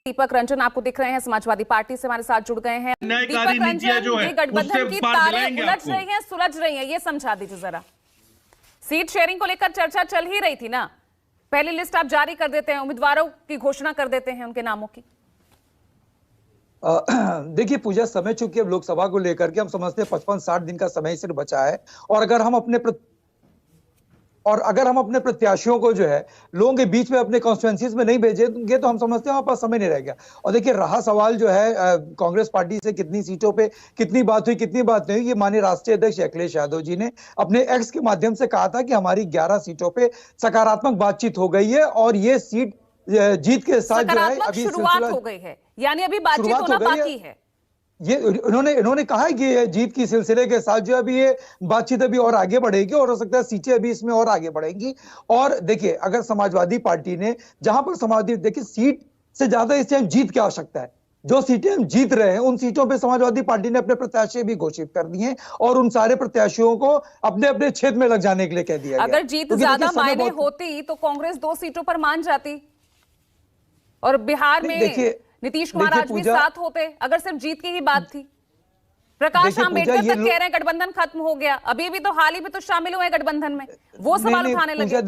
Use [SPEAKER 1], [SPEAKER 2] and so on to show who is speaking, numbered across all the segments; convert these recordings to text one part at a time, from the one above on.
[SPEAKER 1] दीपक रंजन आपको दिख रहे हैं, समाजवादी पार्टी से हमारे साथ जुड़ गए हैं। दीपक रंजन, ये गठबंधन की तारें उलझ रही हैं, सुलझ रही हैं, ये समझा दीजिए जरा। सीट शेयरिंग को लेकर चर्चा चल ही रही थी ना, पहली लिस्ट आप जारी कर देते हैं, उम्मीदवारों की घोषणा कर देते हैं उनके नामों की।
[SPEAKER 2] देखिए पूजा, समय चूंकि अब लोकसभा को लेकर के हम समझते हैं 55-60 दिन का समय सिर्फ बचा है, और अगर हम अपने प्रत्याशियों को जो है लोगों के बीच में अपने कॉन्स्टिट्यूएंसीज में नहीं भेजेंगे तो हम समझते हैं हमारे पास समय नहीं रहेगा। और देखिए रहा सवाल जो है कांग्रेस पार्टी से कितनी सीटों पे कितनी बात हुई कितनी बात नहीं हुई, ये माननीय राष्ट्रीय अध्यक्ष अखिलेश यादव जी ने अपने एक्स के माध्यम से कहा था कि हमारी 11 सीटों पे सकारात्मक बातचीत हो गई है और ये सीट जीत के साथ जो है
[SPEAKER 1] अभी शुरुआत हो गई है, यानी अभी बातचीत होना बाकी है।
[SPEAKER 2] ये इन्होंने कहा है कि जीत की सिलसिले के साथ जो अभी ये बातचीत अभी और आगे बढ़ेगी और हो सकता है सीटें अभी इसमें और आगे बढ़ेंगी। और देखिए अगर समाजवादी पार्टी ने जहां पर देखिए सीट से ज्यादा इस टाइम जीत की आवश्यकता है, जो सीटें हम जीत रहे हैं उन सीटों पे समाजवादी पार्टी ने अपने प्रत्याशी भी घोषित कर दिए हैं और उन सारे प्रत्याशियों को अपने अपने क्षेत्र में लग जाने के लिए कह दिया गया।
[SPEAKER 1] अगर जीत ज्यादा मायने होती तो कांग्रेस 2 सीटों पर मान जाती और बिहार में नीतीश कुमार आज भी साथ होते अगर सिर्फ जीत की ही बात थी। प्रकाश आंबेडकर तक कह रहे हैं गठबंधन खत्म हो गया, अभी भी तो हाल ही में तो शामिल हुए गठबंधन में, वो सवाल उठाने लगे।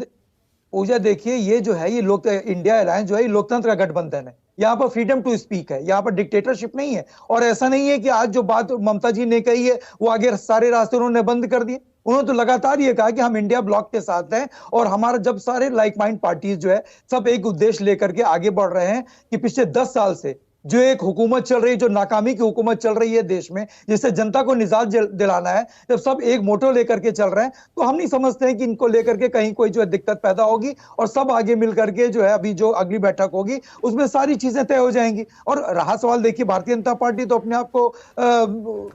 [SPEAKER 2] पूजा देखिए ये जो है ये इंडिया अलायंस जो है ये लोकतंत्र का गठबंधन है, यहाँ पर फ्रीडम टू स्पीक है, यहाँ पर डिक्टेटरशिप नहीं है। और ऐसा नहीं है कि आज जो बात ममता जी ने कही है वो आगे सारे रास्ते उन्होंने बंद कर दिए। उन्होंने तो लगातार ये कहा कि हम इंडिया ब्लॉक के साथ हैं और हमारा जब सारे लाइक माइंड पार्टीज जो है सब एक उद्देश्य लेकर के आगे बढ़ रहे हैं कि पिछले 10 साल से जो एक हुकूमत चल रही है, जो नाकामी की हुकूमत चल रही है देश में, जिससे जनता को निजात दिलाना है, जब सब एक मोटो लेकर के चल रहे हैं तो हम नहीं समझते हैं कि इनको लेकर के कहीं कोई जो है दिक्कत पैदा होगी और सब आगे मिल करके जो है अभी जो अगली बैठक होगी उसमें सारी चीजें तय हो जाएंगी। और रहा सवाल देखिए भारतीय जनता पार्टी तो अपने आप को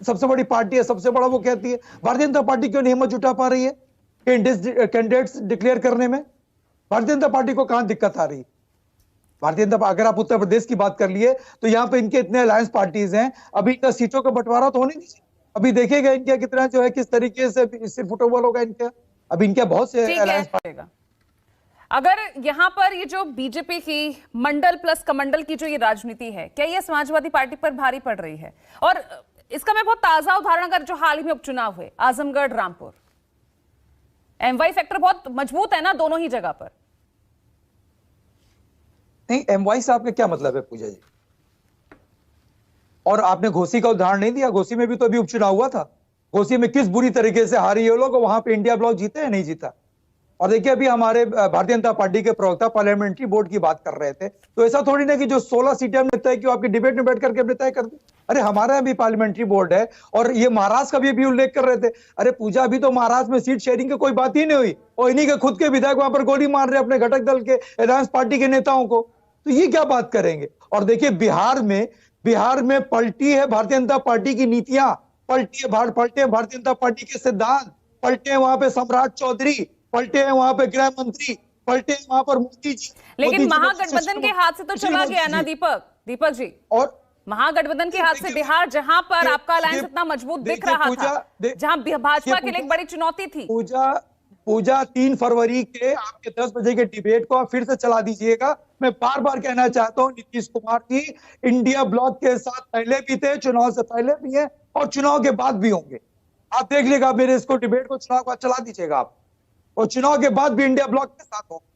[SPEAKER 2] सबसे बड़ी पार्टी है, सबसे बड़ा वो कहती है, भारतीय जनता पार्टी क्यों नहीं हिम्मत जुटा पा रही है कैंडिडेट्स डिक्लेयर करने में? भारतीय जनता पार्टी को कहां दिक्कत आ रही है? भारतीय जनता अगर आप उत्तर प्रदेश की बात कर लिए तो यहाँ पे इनके इतने अलायंस पार्टीज हैं, अभी इनका सीटों का बंटवारा तो होने दीजिए, अभी देखेगा इनका कितना जो है किस तरीके से सिर्फ फुटबॉल होगा इनका, अभी इनके बहुत से अलायंस पार्टी।
[SPEAKER 1] अगर यहाँ पर ये जो बीजेपी की मंडल प्लस कमंडल की जो ये राजनीति है, क्या ये समाजवादी पार्टी पर भारी पड़ रही है? और इसका मैं बहुत ताजा उदाहरण अगर जो हाल ही में उपचुनाव हुए आजमगढ़ रामपुर, एमवाई फैक्टर बहुत मजबूत है ना दोनों ही जगह पर।
[SPEAKER 2] नहीं, एमवाई से आपका क्या मतलब है पूजा जी? और आपने घोसी का उदाहरण नहीं दिया, घोसी में भी तो अभी उपचुनाव हुआ था, घोसी में किस बुरी तरीके से हारी है लोग, वहां पे इंडिया ब्लॉक जीते या नहीं जीता। और देखिए अभी हमारे भारतीय जनता पार्टी के प्रवक्ता पार्लियामेंट्री बोर्ड की बात कर रहे थे, तो ऐसा थोड़ी ना कि जो 16 सीटें हमने तय की आपकी डिबेट में बैठ करके हमने तय कर दी। अरे हमारा भी पार्लियामेंट्री बोर्ड है और ये महाराष्ट्र का भी उल्लेख कर रहे थे। अरे पूजा, अभी तो महाराष्ट्र में सीट शेयरिंग की कोई बात ही नहीं हुई और इन्हीं के खुद के विधायक वहां पर गोली मार रहे अपने घटक दल के अलायंस पार्टी के नेताओं को, तो ये क्या बात करेंगे? और देखिए बिहार में पलटी है भारतीय जनता पार्टी की नीतियां, पलटे भारतीय जनता पार्टी के सिद्धांत, पलटे हैं वहां पे सम्राट चौधरी, पलटे हैं वहां पे गृह मंत्री, पलटे हैं वहां पर मोदी जी।
[SPEAKER 1] लेकिन महागठबंधन के हाथ से तो चला गया ना दीपक जी। और महागठबंधन के हाथ से बिहार, जहां पर आपका अलायंस इतना मजबूत दिख रहा था, जहां भाजपा के लिए एक बड़ी चुनौती थी।
[SPEAKER 2] पूजा 3 फरवरी के आपके 10 बजे के डिबेट को आप फिर से चला दीजिएगा। मैं बार बार कहना चाहता हूं नीतीश कुमार जी इंडिया ब्लॉक के साथ पहले भी थे, चुनाव से पहले भी है और चुनाव के बाद भी होंगे। आप देख लीजिएगा, मेरे इसको डिबेट को चुनाव का चला दीजिएगा आप, और चुनाव के बाद भी इंडिया ब्लॉक के साथ होंगे।